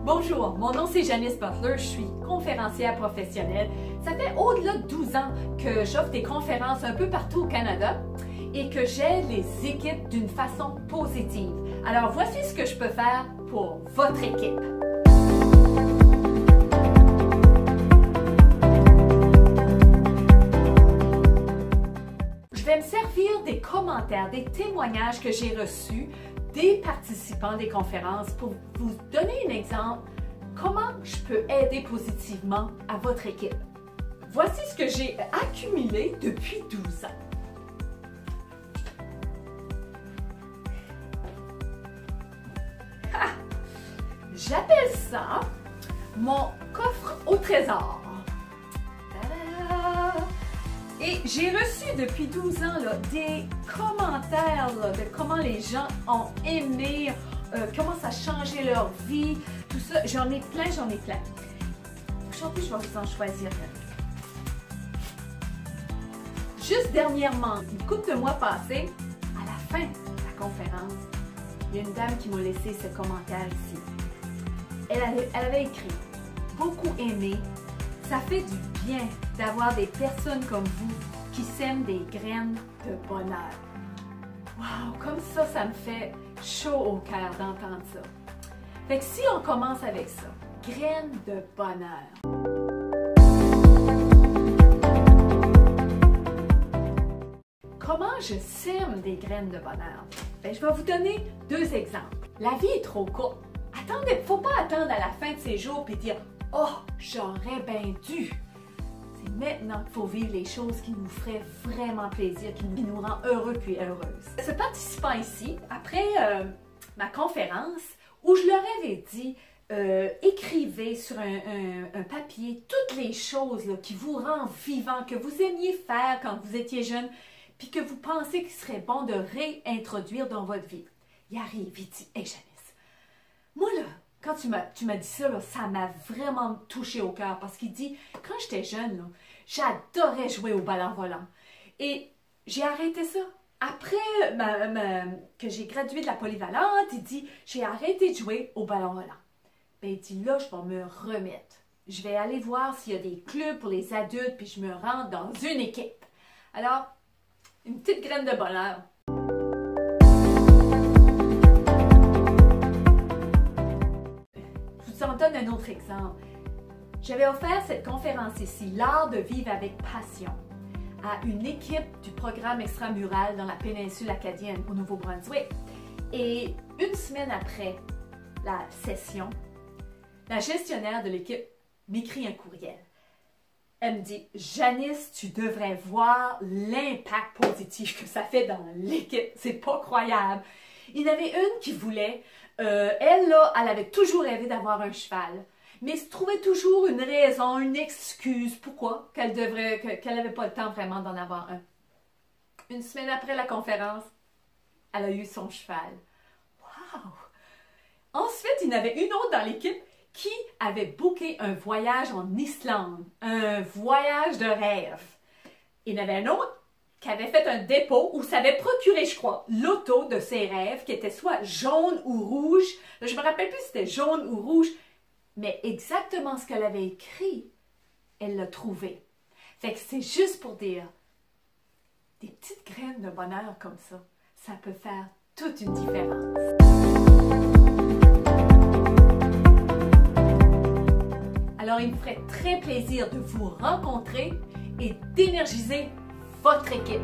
Bonjour, mon nom c'est Janice Butler, je suis conférencière professionnelle. Ça fait au-delà de 12 ans que j'offre des conférences un peu partout au Canada et que j'aide les équipes d'une façon positive. Alors voici ce que je peux faire pour votre équipe. Je vais me servir des commentaires, des témoignages que j'ai reçus des participants des conférences pour vous donner un exemple comment je peux aider positivement à votre équipe. Voici ce que j'ai accumulé depuis 12 ans. J'appelle ça mon coffre au trésor. Et j'ai reçu depuis 12 ans là, des commentaires de comment les gens ont aimé, comment ça a changé leur vie, tout ça. J'en ai plein, j'en ai plein. Aujourd'hui, je vais vous en choisir un. Juste dernièrement, une couple de mois passés, à la fin de la conférence, il y a une dame qui m'a laissé ce commentaire ici. Elle avait écrit « Beaucoup aimé, ça fait du bien d'avoir des personnes comme vous qui sèment des graines de bonheur. » Wow, comme ça, ça me fait chaud au cœur d'entendre ça. Fait que si on commence avec ça, graines de bonheur. Comment je sème des graines de bonheur? Bien, je vais vous donner deux exemples. La vie est trop courte. Attendez, faut pas attendre à la fin de ces jours et dire « Oh, j'aurais bien dû! » C'est maintenant qu'il faut vivre les choses qui nous feraient vraiment plaisir, qui nous rendent heureux puis heureuses. Ce participant ici, après ma conférence, où je leur avais dit écrivez sur un papier toutes les choses là, qui vous rendent vivant, que vous aimiez faire quand vous étiez jeune, puis que vous pensez qu'il serait bon de réintroduire dans votre vie. Il arrive, il dit « Hey Janice, moi là, quand tu m'as dit ça, là, ça m'a vraiment touché au cœur parce qu'il dit, quand j'étais jeune, là, j'adorais jouer au ballon volant. Et j'ai arrêté ça. Après que j'ai gradué de la polyvalente, il dit, j'ai arrêté de jouer au ballon volant. Ben, il dit, là, je vais me remettre. Je vais aller voir s'il y a des clubs pour les adultes, puis je me rends dans une équipe. Alors, une petite graine de bonheur. Je vous en donne un autre exemple. J'avais offert cette conférence ici, l'art de vivre avec passion, à une équipe du programme extramural dans la péninsule acadienne au Nouveau-Brunswick. Et une semaine après la session, la gestionnaire de l'équipe m'écrit un courriel. Elle me dit « Janice, tu devrais voir l'impact positif que ça fait dans l'équipe. C'est pas croyable. » Il y en avait une qui voulait, elle avait toujours rêvé d'avoir un cheval, mais se trouvait toujours une raison, une excuse pourquoi qu'elle n'avait pas le temps vraiment d'en avoir un. Une semaine après la conférence, elle a eu son cheval. Wow! Ensuite, il y en avait une autre dans l'équipe qui avait booké un voyage en Islande, un voyage de rêve. Il y en avait un autre qui avait fait un dépôt où ça avait procuré, je crois, l'auto de ses rêves, qui était soit jaune ou rouge. Là, je me rappelle plus si c'était jaune ou rouge, mais exactement ce qu'elle avait écrit, elle l'a trouvé. Fait que c'est juste pour dire, des petites graines de bonheur comme ça peut faire toute une différence. Alors, il me ferait très plaisir de vous rencontrer et d'énergiser votre équipe.